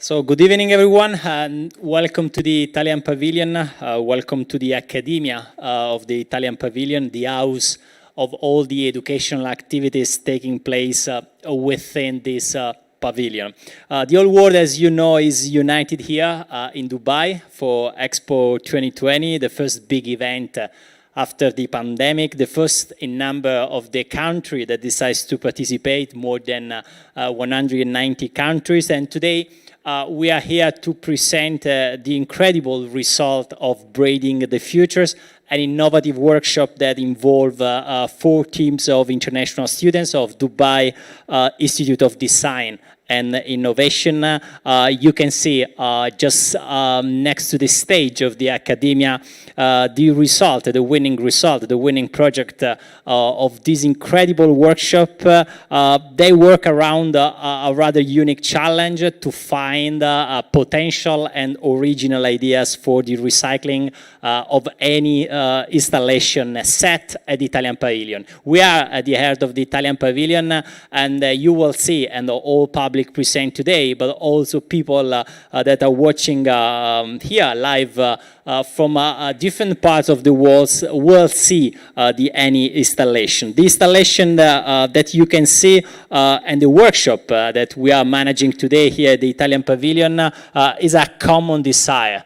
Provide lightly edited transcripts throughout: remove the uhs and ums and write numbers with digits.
So good evening, everyone, and welcome to the Italian Pavilion. Welcome to the Academia of the Italian Pavilion, the house of all the educational activities taking place within this pavilion. The whole world, as you know, is united here in Dubai for Expo 2020, the first big event after the pandemic, the first in number of the country that decides to participate, more than 190 countries. And today, we are here to present the incredible result of Braiding the Future, an innovative workshop that involved 4 teams of international students of Dubai Institute of Design and Innovation. You can see just next to the stage of the Academia, the result, the winning project of this incredible workshop. They work around a rather unique challenge to find potential and original ideas for the recycling of any installation set at the Italian Pavilion. We are at the heart of the Italian Pavilion, and you will see, and all public present today, but also people that are watching here live from different parts of the world will see any installation. The installation that you can see and the workshop that we are managing today here at the Italian Pavilion is a common desire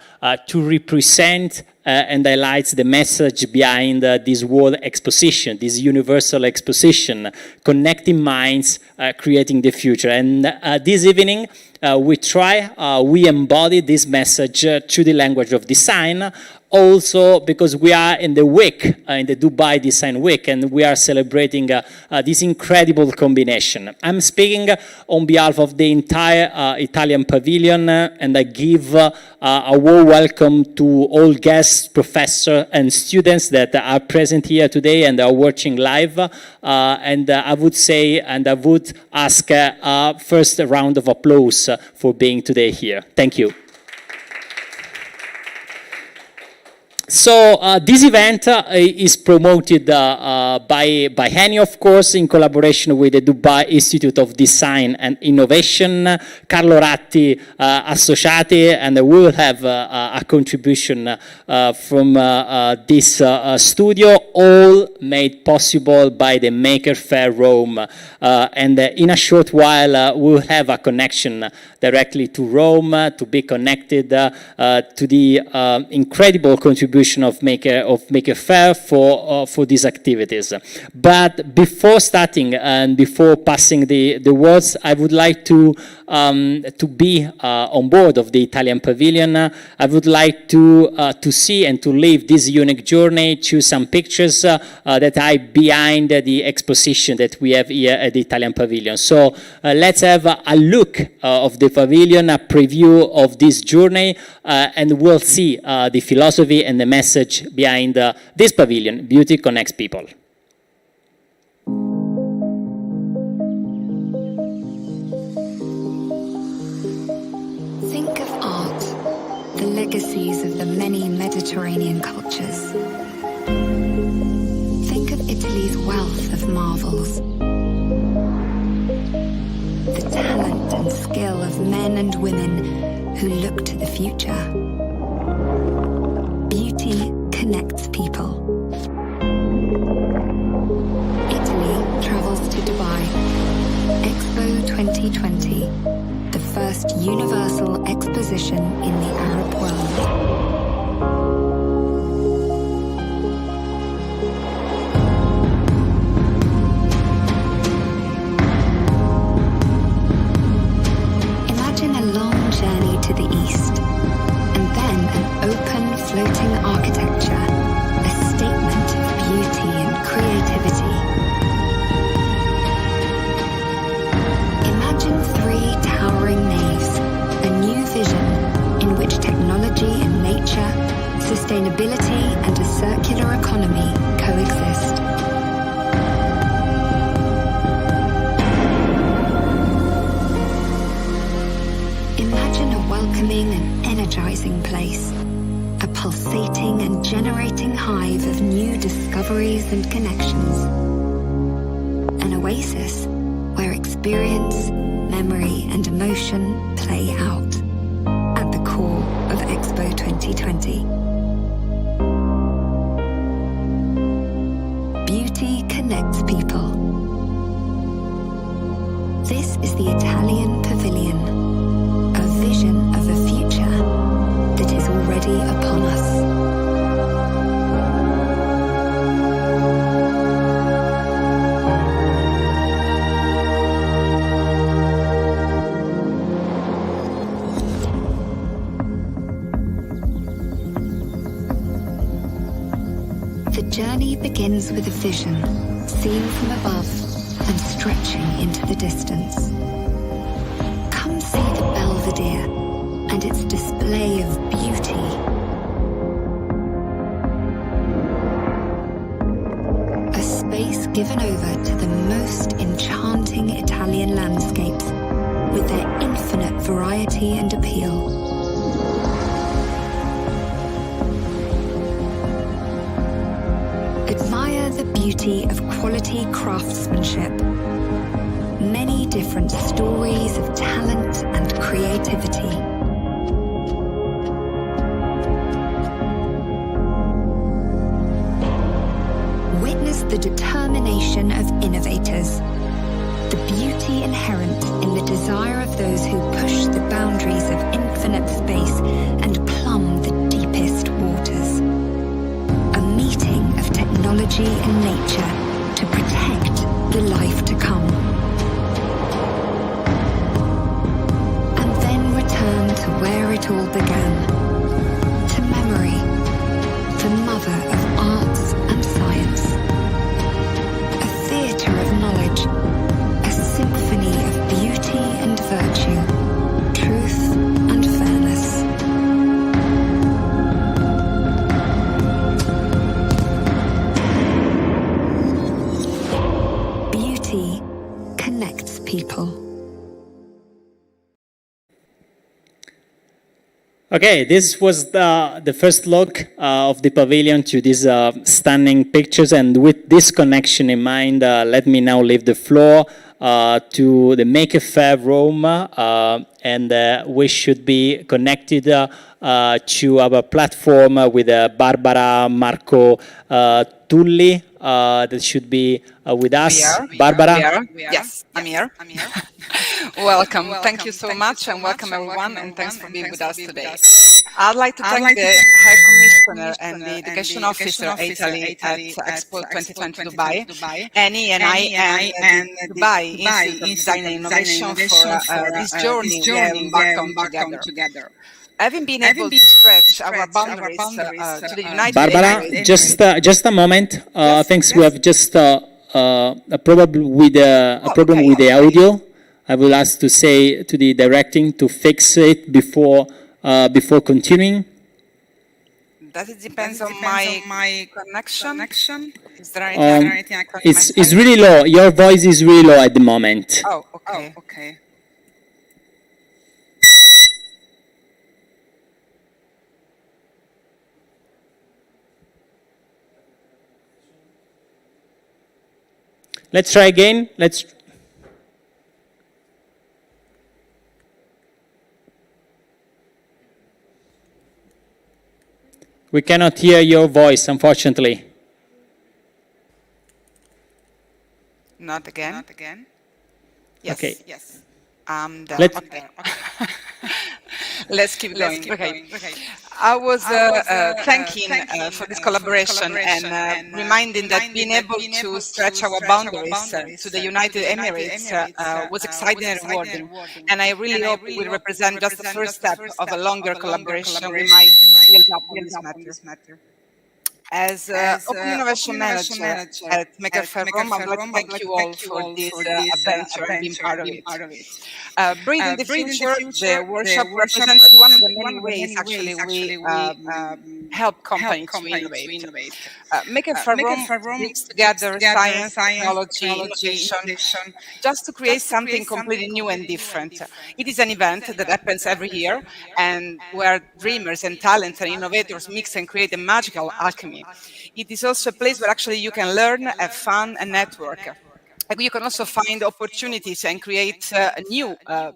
to represent and highlights the message behind this world exposition, this universal exposition, connecting minds, creating the future. And this evening, we embody this message through the language of design, also because we are in the week, in the Dubai Design Week, and we are celebrating this incredible combination. I'm speaking on behalf of the entire Italian Pavilion, and I give a warm welcome to all guests, professors, and students that are present here today and are watching live. And I would say, and I would ask first a round of applause for being today here. Thank you. So this event is promoted by HENI, of course, in collaboration with the Dubai Institute of Design and Innovation, Carlo, Ratti, Associati, and we will have a contribution from this studio, all made possible by the Maker Faire Rome. And in a short while, we will have a connection directly to Rome to be connected to the incredible contribution of Maker Faire for these activities. But before starting and before passing the words, I would like to be on board of the Italian Pavilion. I would like to see and to live this unique journey through some pictures that are behind the exposition that we have here at the Italian Pavilion. So let's have a look of the pavilion, a preview of this journey, and we'll see the philosophy and the message behind this pavilion. Beauty connects people. Think of art, the legacies of the many Mediterranean cultures. Think of Italy's wealth of marvels. The talent and skill of men and women who look to the future. Beauty connects people. Italy travels to Dubai. Expo 2020, the first universal exposition in the Arab world. To the east, and then an open, floating architecture, a statement of beauty and creativity. Imagine 3 towering naves, a new vision in which technology and nature, sustainability and a circular economy coexist. Welcoming and energizing place, a pulsating and generating hive of new discoveries and connections, an oasis where experience, memory and emotion play out. Expo 2020. Beauty connects people. This is the Italian Pavilion, a vision of a future that is already upon us. The journey begins with a vision, seen from above and stretching into the distance. Come see the Belvedere and its display of beauty. A space given over to the most enchanting Italian landscapes with their infinite variety and appeal. Admire the beauty of quality craftsmanship. Many different stories of talent and creativity. Witness the determination of innovators. The beauty inherent in the desire of those who push the boundaries of infinite space and plumb the deepest waters. Technology and nature to protect the life to come. And then return to where it all began. To memory, the mother of arts and science. A theatre of knowledge, a symphony of beauty and virtue, truth and fairness. Connects people. Okay, this was the first look of the pavilion to these stunning pictures, and with this connection in mind, let me now leave the floor to the Maker Faire Rome, and we should be connected to our platform with Barbara Marco Tulli, that should be with us. Barbara? Yes, I'm here. Welcome. Thank you so much, and welcome everyone, and thanks for being with us today. I'd like to thank the High Commissioner and the Education Officer of Italy at Expo 2020 Dubai, Annie and I, and Dubai Institute of Design and Innovation for this journey we have embarked on together. Having been able to stretch our boundaries to the United Barbara, States. just a moment. Thanks. We have just a problem with the audio. I will ask to say to the directing to fix it before continuing. Does it depends on my connection? Is there anything I can it's really low. Your voice is really low at the moment. Oh, okay. Let's try again. We cannot hear your voice, unfortunately. Not again. Yes. Okay. Yes. Let's keep going. Okay. I was thanking for this collaboration and reminding that being able to stretch our boundaries to the United Emirates was exciting and rewarding. And I really hope it will represent just the first step of a longer collaboration we might build up on this matter. As Open Innovation Manager at Maker Faire Rome, I would like to thank you all for this adventure and being part of it. Braiding the Future, the workshop represents one of the many ways actually we help companies to innovate. Maker Faire Rome brings together science, technology, innovation, just to create something completely new and different. It is an event that happens every year, and where dreamers and talents and innovators mix and create a magical alchemy. It is also a place where actually you can learn, have fun, and network. you can also find opportunities and create new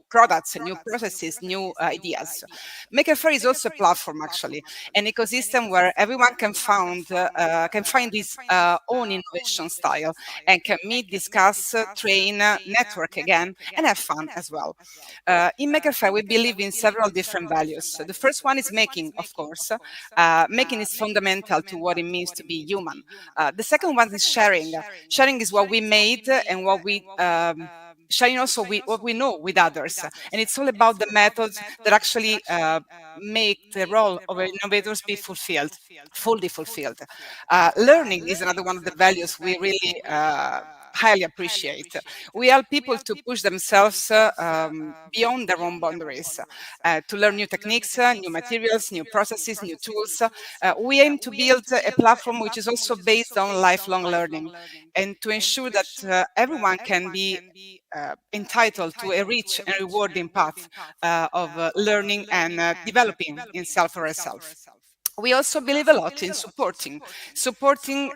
products, new processes, new ideas. Maker Faire is also a platform, actually, an ecosystem where everyone can find his own innovation style and can meet, discuss, train, network again, and have fun as well. In Maker Faire, we believe in several different values. The first one is making, of course. Making is fundamental to what it means to be human. The second one is sharing. Sharing is what we made and what we sharing also what we know with others. And it's all about the methods that actually make the role of innovators be fully fulfilled. Learning is another one of the values we really highly appreciate. We help people to push themselves beyond their own boundaries, to learn new techniques, new materials, new processes, new tools. We aim to build a platform which is also based on lifelong learning, and to ensure that everyone can be entitled to a rich and rewarding path of learning and developing himself or herself. We also believe a lot in supporting,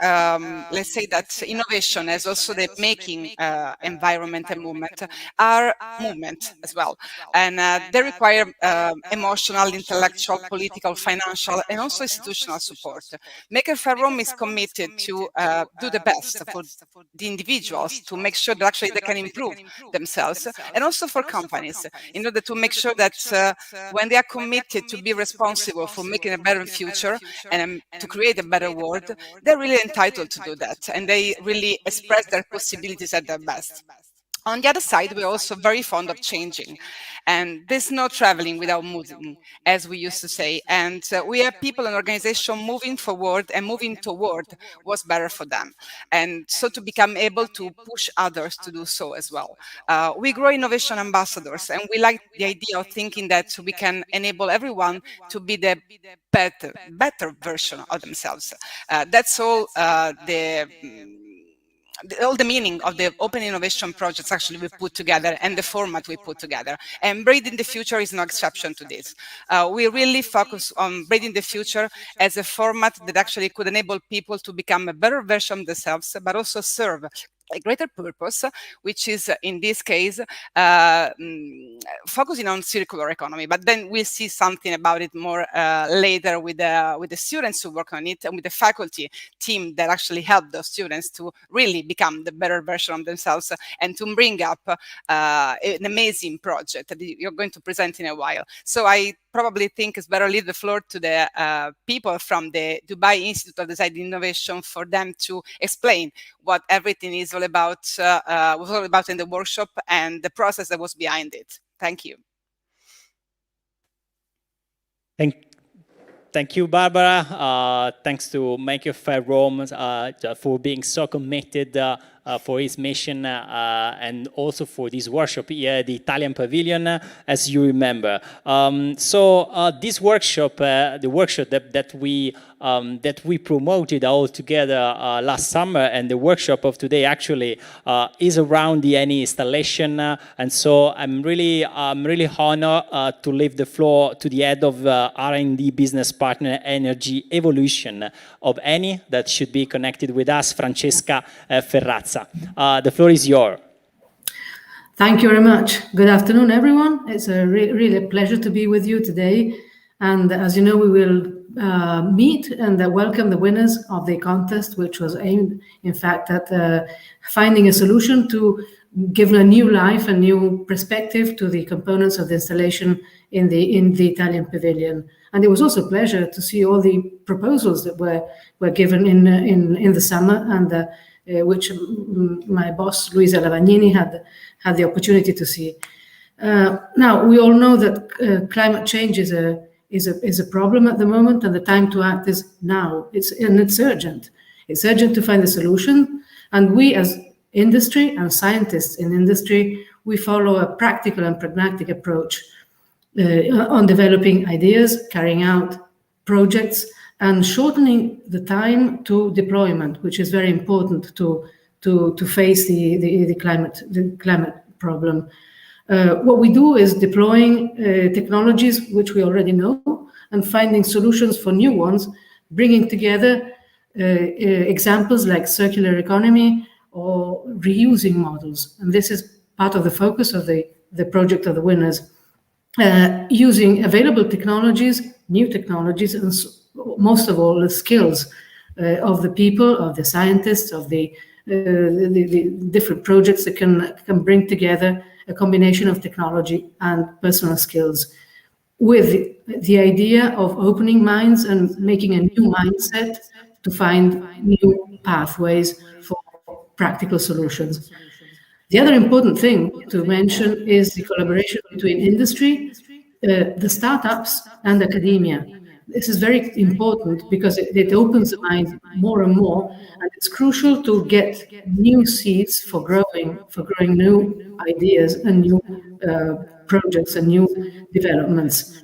let's say that innovation as also the making environment and movement are movement as well. And they require emotional, intellectual, political, financial, and also institutional support. Maker Faire Rome is committed to do the best for the individuals, to make sure that actually they can improve themselves, and also for companies, in order to make sure that when they are committed to be responsible for making a better future, and to create a better world, they're really entitled to do that, and they really express their possibilities at their best. On the other side, we're also very fond of changing, and there's no traveling without moving, as we used to say. And we have people and organizations moving forward and moving toward what's better for them, and so to become able to push others to do so as well. We grow innovation ambassadors, and we like the idea of thinking that we can enable everyone to be the better version of themselves. That's all all the meaning of the open innovation projects actually we put together, and the format we put together. And Braiding the Future is no exception to this. We really focus on Braiding the Future as a format that actually could enable people to become a better version of themselves, but also serve a greater purpose, which is in this case focusing on circular economy. But then we'll see something about it more later with the students who work on it, and with the faculty team that actually help those students to really become the better version of themselves, and to bring up an amazing project that you're going to present in a while. So I probably think it's better leave the floor to the people from the Dubai Institute of Design and Innovation for them to explain what everything is all about, was all about in the workshop, and the process that was behind it. Thank you. Thank you, Barbara. Thanks to Maker Faire Rome for being so committed for his mission, and also for this workshop here at the Italian Pavilion, as you remember. So this workshop, the workshop that we promoted all together last summer, and the workshop of today actually is around the any installation, and so I'm really honored to leave the floor to the head of R&D business partner Energy Evolution of Eni, that should be connected with us, Francesca Ferrazza. The floor is yours. Thank you very much. Good afternoon, everyone. It's really a pleasure to be with you today. And as you know, we will meet and welcome the winners of the contest, which was aimed, in fact, at finding a solution to give a new life, a new perspective to the components of the installation in the Italian Pavilion. And it was also a pleasure to see all the proposals that were given in the summer, and which my boss Luisa Lavagnini had the opportunity to see. Now we all know that climate change is a problem at the moment, and the time to act is now. It's urgent. It's urgent to find a solution, and we as industry and scientists in industry, we follow a practical and pragmatic approach on developing ideas, carrying out projects, and shortening the time to deployment, which is very important to face the climate problem. What we do is deploying technologies which we already know, and finding solutions for new ones, bringing together examples like circular economy or reusing models. And this is part of the focus of the project of the winners, using available technologies, new technologies, and most of all the skills of the people, of the scientists, of the different projects that can bring together a combination of technology and personal skills, with the idea of opening minds and making a new mindset to find new pathways for practical solutions. The other important thing to mention is the collaboration between industry, the startups, and academia. This is very important because it opens the mind more and more, and it's crucial to get new seeds for growing new ideas and new projects and new developments.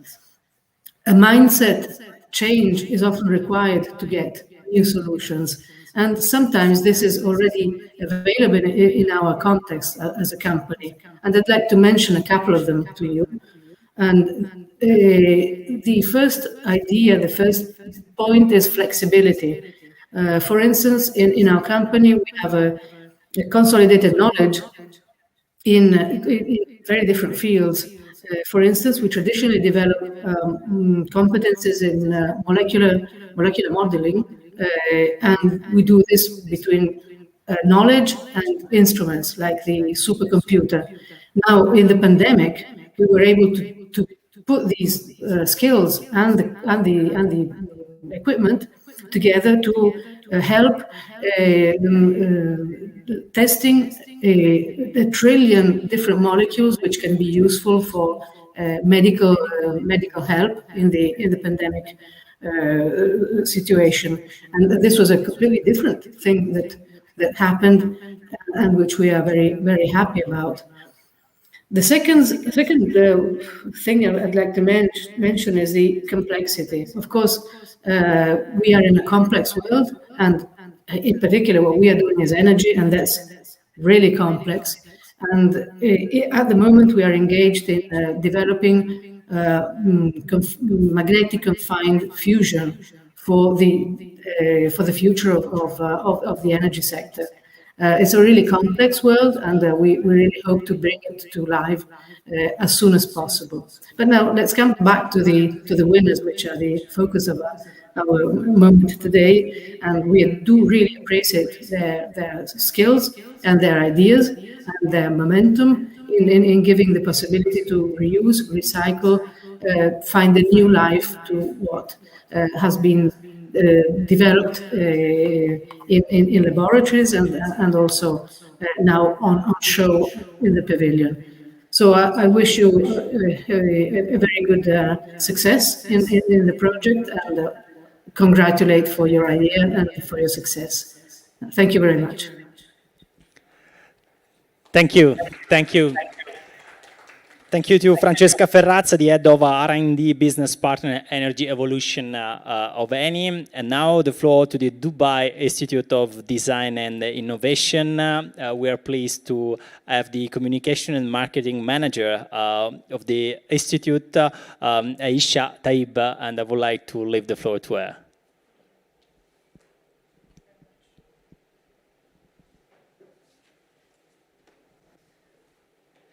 A mindset change is often required to get new solutions, and sometimes this is already available in our context as a company. And I'd like to mention a couple of them to you. And the first idea, the first point is flexibility. For instance, in our company, we have a consolidated knowledge in very different fields. For instance, we traditionally develop competences in molecular modeling, and we do this between knowledge and instruments like the supercomputer. Now, in the pandemic, we were able to put these skills and the equipment together to help testing a trillion different molecules, which can be useful for medical help in the pandemic situation. And this was a completely different thing that happened, and which we are very happy about. The second thing I'd like to mention is the complexity. Of course, we are in a complex world, and in particular, what we are doing is energy, and that's really complex. And at the moment, we are engaged in developing magnetic confined fusion for the future of the energy sector. It's a really complex world, and we really hope to bring it to life as soon as possible. But now let's come back to the winners, which are the focus of our moment today. And we do really appreciate their skills and their ideas and their momentum in giving the possibility to reuse, recycle, find a new life to what has been developed in laboratories and also now on show in the pavilion. So I wish you a very good success in the project, and congratulate for your idea and for your success. Thank you very much. Thank you. Thank you. Thank you to Francesca Ferrazza, the head of R&D business partner Energy Evolution of Eni. And now the floor to the Dubai Institute of Design and Innovation. We are pleased to have the communication and marketing manager of the institute, Aisha Taib, and I would like to leave the floor to her.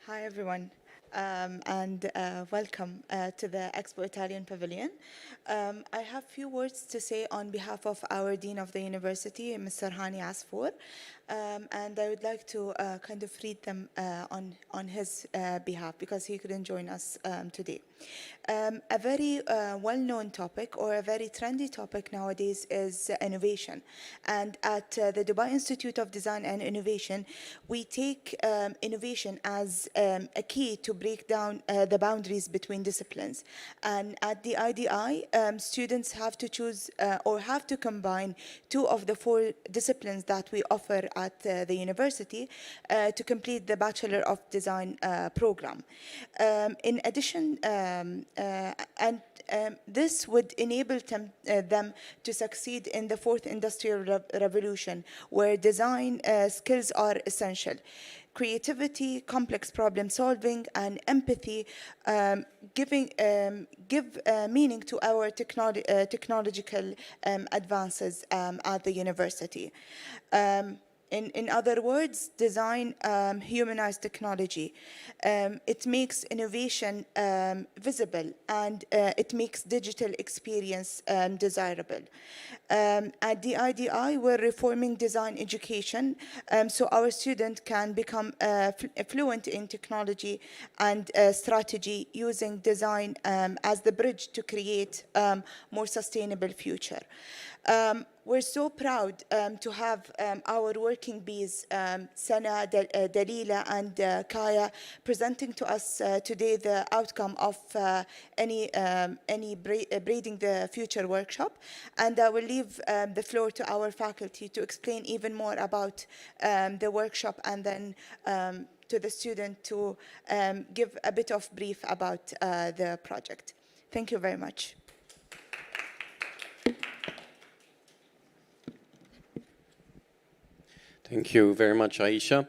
Hi, everyone. And welcome to the Expo Italian Pavilion. I have few words to say on behalf of our Dean of the University, Mr. Hani Asfour, and I would like to kind of read them on his behalf because he couldn't join us today. A very well-known topic or a very trendy topic nowadays is innovation. And at the Dubai Institute of Design and Innovation, we take innovation as a key to break down the boundaries between disciplines. And at the IDI, students have to choose or have to combine two of the four disciplines that we offer at the university to complete the Bachelor of Design program. In addition, this would enable them to succeed in the fourth industrial revolution, where design skills are essential. Creativity, complex problem solving, and empathy give meaning to our technological advances at the university. In other words, design humanized technology. It makes innovation visible, and it makes digital experience desirable. At the IDI, we're reforming design education so our students can become fluent in technology and strategy, using design as the bridge to create more sustainable future. We're so proud to have our working bees, Sana, Dalila, and Kaya, presenting to us today the outcome of any Braiding the Future workshop. And I will leave the floor to our faculty to explain even more about the workshop, and then to the student to give a bit of brief about the project. Thank you very much. Thank you very much, Aisha.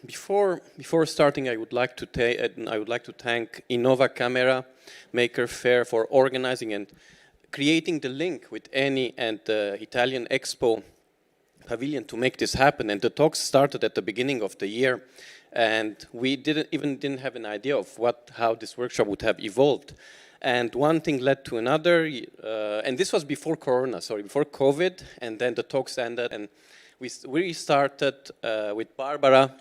Before starting, I would like to thank Innova Camera, Maker Faire for organizing and creating the link with Eni and the Italian Expo Pavilion to make this happen. And the talks started at the beginning of the year, and we didn't have an idea of how this workshop would have evolved. And one thing led to another, and this was before COVID, and then the talks ended, and we started with Barbara,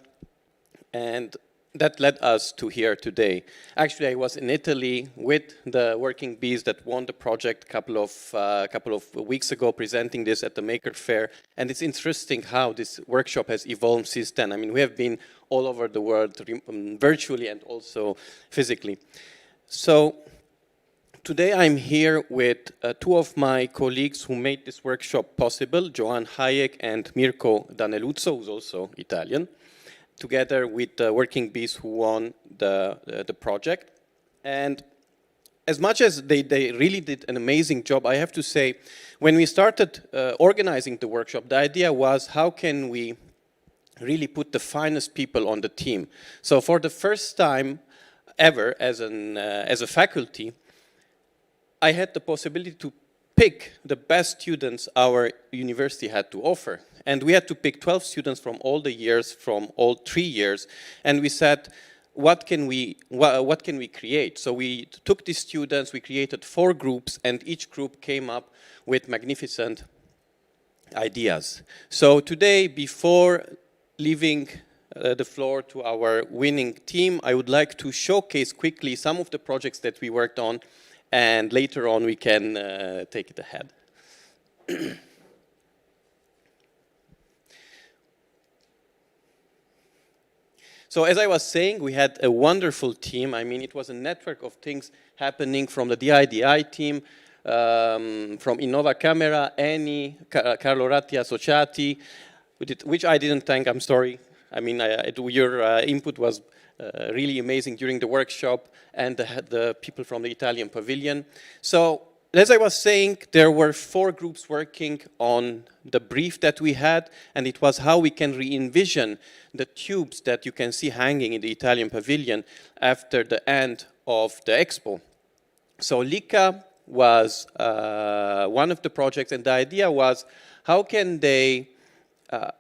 and that led us to here today. Actually, I was in Italy with the working bees that won the project a couple of weeks ago, presenting this at the Maker Faire, and it's interesting how this workshop has evolved since then. I mean, we have been all over the world, virtually and also physically. So today I'm here with two of my colleagues who made this workshop possible, Johan Hayek and Mirko Daneluzzo, who's also Italian, together with the working bees who won the project. And as much as they really did an amazing job, I have to say, when we started organizing the workshop, the idea was, how can we really put the finest people on the team? So for the first time ever as a faculty, I had the possibility to pick the best students our university had to offer. And we had to pick 12 students from all the years, from all 3 years. And we said, what can we create? So we took these students, we created 4 groups, and each group came up with magnificent ideas. So today, before leaving the floor to our winning team, I would like to showcase quickly some of the projects that we worked on, and later on we can take it ahead. So as I was saying, we had a wonderful team. I mean, it was a network of things happening from the DIDI team, from Innova Camera, Eni, Carlo, Ratti, Associati, which I didn't thank, I'm sorry. I mean, your input was really amazing during the workshop, and the people from the Italian Pavilion. So, as I was saying, there were 4 groups working on the brief that we had, and it was how we can re-envision the tubes that you can see hanging in the Italian Pavilion after the end of the Expo. So Lika was one of the projects, and the idea was, how can they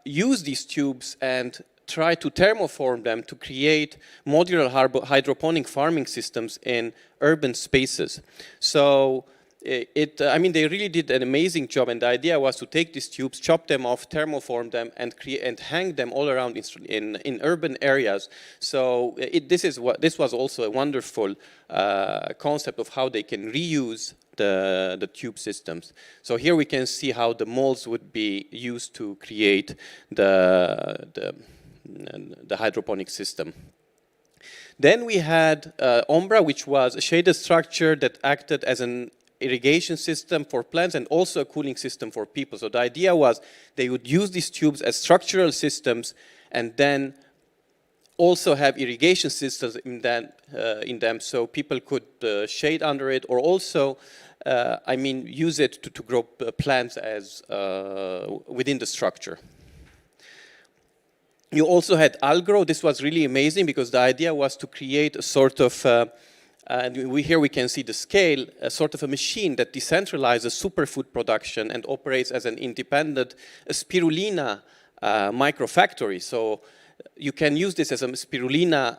use these tubes and try to thermoform them to create modular hydroponic farming systems in urban spaces. So I mean, they really did an amazing job, and the idea was to take these tubes, chop them off, thermoform them, and hang them all around in urban areas. So this was also a wonderful concept of how they can reuse the tube systems. So here we can see how the molds would be used to create the hydroponic system. Then we had Ombra, which was a shaded structure that acted as an irrigation system for plants and also a cooling system for people. So the idea was they would use these tubes as structural systems and then also have irrigation systems in them so people could shade under it, or also I mean, use it to grow plants as within the structure. You also had Algro. This was really amazing because the idea was to create a sort of, and here we can see the scale, a sort of a machine that decentralizes superfood production and operates as an independent spirulina microfactory. So you can use this as a spirulina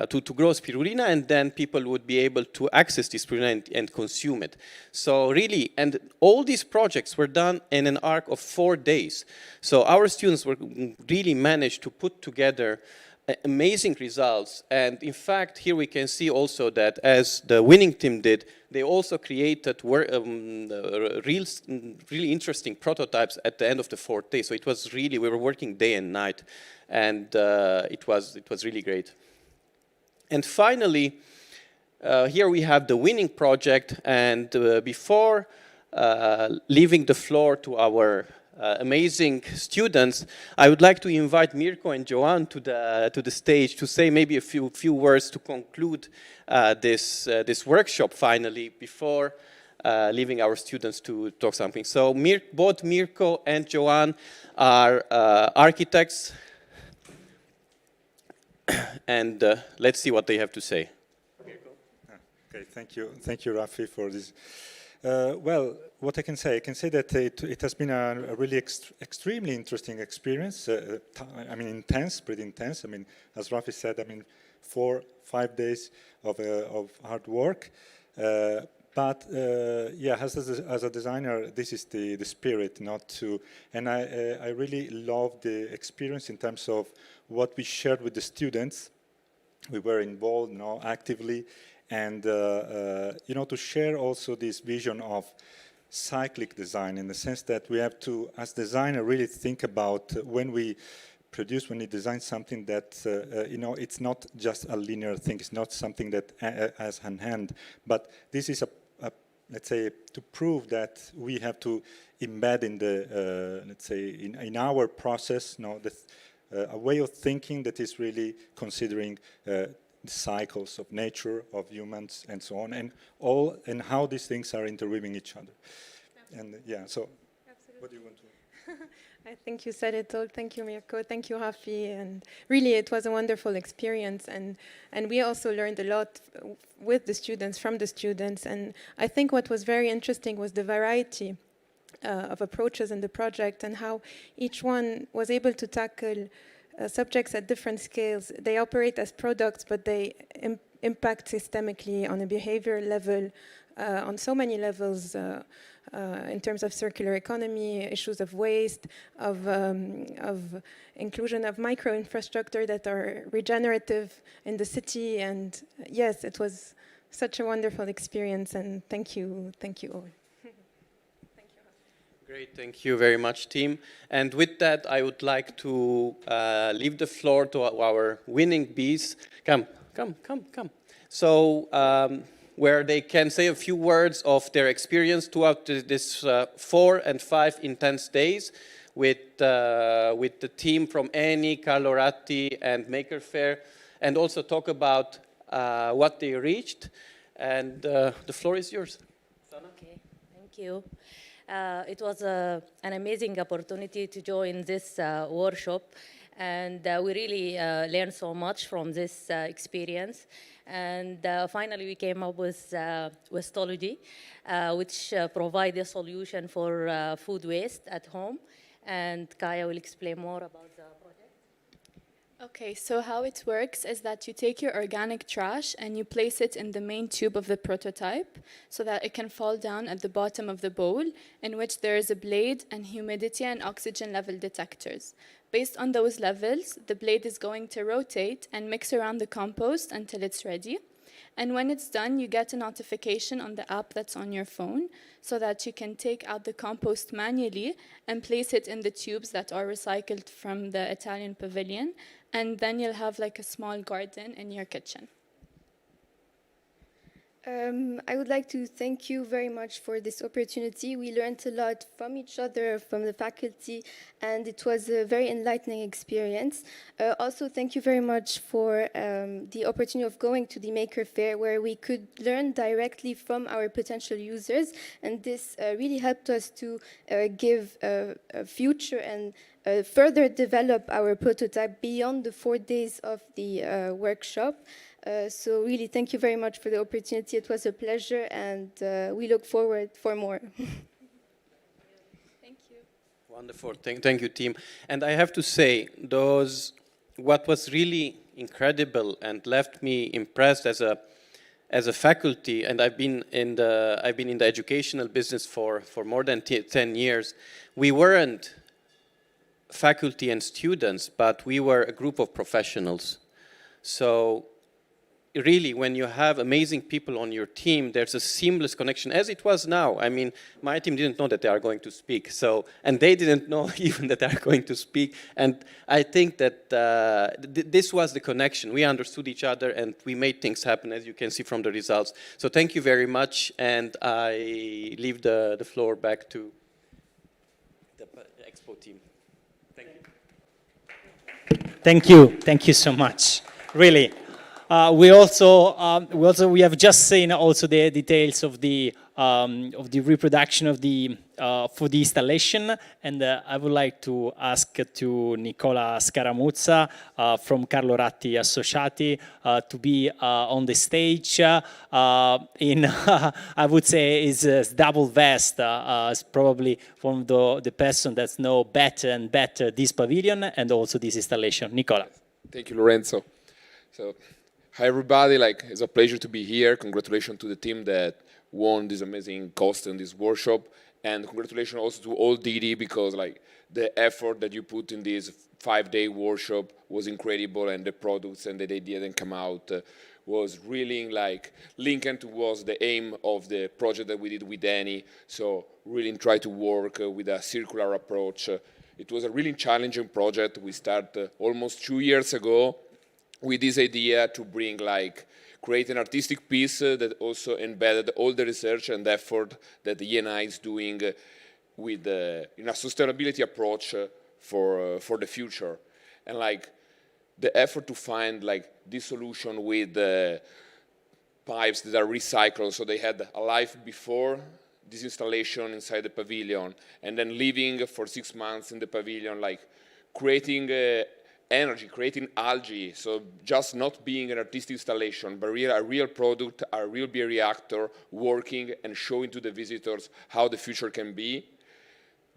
to grow spirulina, and then people would be able to access this spirulina and consume it. So really, and all these projects were done in an arc of 4 days. So our students were really managed to put together amazing results. And in fact, here we can see also that as the winning team did, they also created really interesting prototypes at the end of the 4th day. So it was really, we were working day and night, and it was really great. And finally, here we have the winning project, and before leaving the floor to our amazing students, I would like to invite Mirko and Joanne to the stage to say maybe a few words to conclude this workshop finally, before leaving our students to talk something. So both Mirko and Joanne are architects, and let's see what they have to say. Okay, thank you, Raffi, for this. Well, what I can say that it has been a really extremely interesting experience. I mean, intense, pretty intense. I mean, as Raffi said, I mean, 4-5 days of hard work. But yeah, as a designer, this is the spirit, not to. And I really love the experience in terms of what we shared with the students. We were involved, actively. And, to share also this vision of cyclic design, in the sense that we have to, as designer, really think about when we design something that, it's not just a linear thing. It's not something that has an hand. But this is let's say, to prove that we have to embed in the, let's say, in our process, a way of thinking that is really considering cycles of nature, of humans, and so on, and how these things are interweaving each other. Absolutely. And yeah, so absolutely. What do you want to? I think you said it all. Thank you, Mirko. Thank you, Raffi. And really, it was a wonderful experience. And we also learned a lot with the students, from the students. And I think what was very interesting was the variety of approaches in the project, and how each one was able to tackle subjects at different scales. They operate as products, but they impact systemically on a behavior level, on so many levels, in terms of circular economy, issues of waste, of inclusion of micro-infrastructure that are regenerative in the city. And yes, it was such a wonderful experience, and thank you all. Great, thank you very much, team. And with that, I would like to leave the floor to our winning bees. Come. So, where they can say a few words of their experience throughout this 4 and 5 intense days with the team from Eni, Carlo, Ratti, and Maker Faire, and also talk about what they reached. And the floor is yours. Sana? Okay, thank you. It was an amazing opportunity to join this workshop, and we really learned so much from this experience. And finally, we came up with Westology, which provides a solution for food waste at home. And Kaya will explain more about the project. Okay, so how it works is that you take your organic trash and you place it in the main tube of the prototype so that it can fall down at the bottom of the bowl, in which there is a blade and humidity and oxygen level detectors. Based on those levels, the blade is going to rotate and mix around the compost until it's ready. And when it's done, you get a notification on the app that's on your phone so that you can take out the compost manually and place it in the tubes that are recycled from the Italian Pavilion. And then you'll have like a small garden in your kitchen. I would like to thank you very much for this opportunity. We learned a lot from each other, from the faculty, and it was a very enlightening experience. Also, thank you very much for the opportunity of going to the Maker Faire, where we could learn directly from our potential users, and this really helped us to give a future and further develop our prototype beyond the 4 days of the workshop. So really, thank you very much for the opportunity. It was a pleasure, and we look forward for more. Thank you. Wonderful. Thank you, team. And I have to say, what was really incredible and left me impressed as a faculty, and I've been in the educational business for more than 10 years. We weren't faculty and students, but we were a group of professionals. So really, when you have amazing people on your team, there's a seamless connection, as it was now. I mean, my team didn't know that they are going to speak, and they didn't know even that they are going to speak. And I think that this was the connection. We understood each other, and we made things happen, as you can see from the results. So thank you very much, and I leave the floor back to the Expo team. Thank you. Thank you so much. Really. We have just seen also the details of the reproduction of for the installation, and I would like to ask to Nicola Scaramuzza from Carlo Ratti Associati to be on the stage. I would say is double vest. Is probably one of the person that know better and better this pavilion and also this installation. Nicola. Thank you, Lorenzo. So, hi everybody, it's a pleasure to be here. Congratulations to the team that won this amazing cost in this workshop. And congratulations also to all DiDi, because the effort that you put in this 5-day workshop was incredible, and the products and the idea that come out was really linked towards the aim of the project that we did with Danny. So really try to work with a circular approach. It was a really challenging project. We started almost 2 years ago with this idea to bring create an artistic piece that also embedded all the research and effort that the ENI is doing with in a sustainability approach for the future. And the effort to find this solution with pipes that are recycled, so they had a life before this installation inside the pavilion, and then living for 6 months in the pavilion, creating energy, creating algae, so just not being an artistic installation, but a real product, a real bioreactor working and showing to the visitors how the future can be.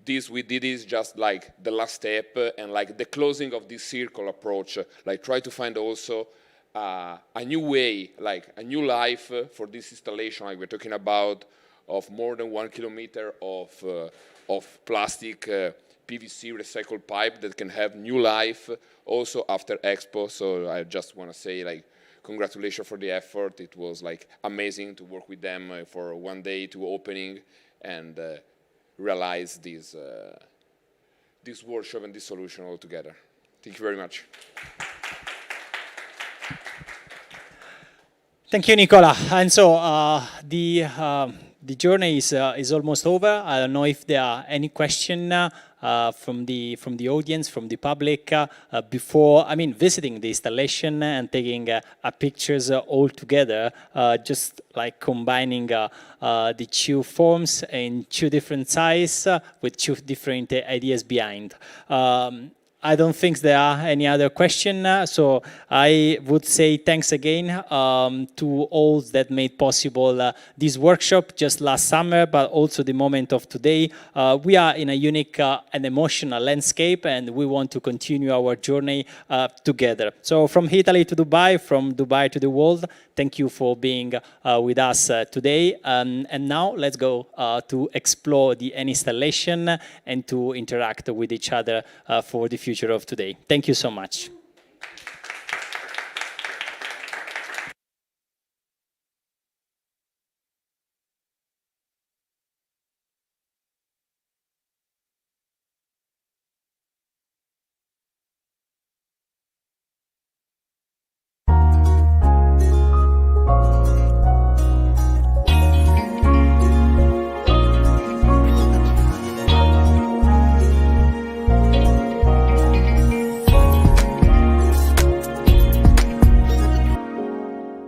This we did is just the last step and the closing of this circle approach, try to find also a new way, a new life for this installation, we're talking about of more than 1 kilometer of plastic PVC recycled pipe that can have new life also after Expo. So I just want to say congratulations for the effort. It was amazing to work with them for 1 day to opening and realize this workshop and this solution all together. Thank you very much. Thank you, Nicola. And so the journey is almost over. I don't know if there are any questions from the audience, from the public, before visiting the installation and taking pictures all together, just combining the two forms in two different sizes with two different ideas behind. I don't think there are any other questions, so I would say thanks again to all that made possible this workshop just last summer, but also the moment of today. We are in a unique and emotional landscape, and we want to continue our journey together. So from Italy to Dubai, from Dubai to the world, thank you for being with us today. And now let's go to explore the installation and to interact with each other for the future of today. Thank you so much.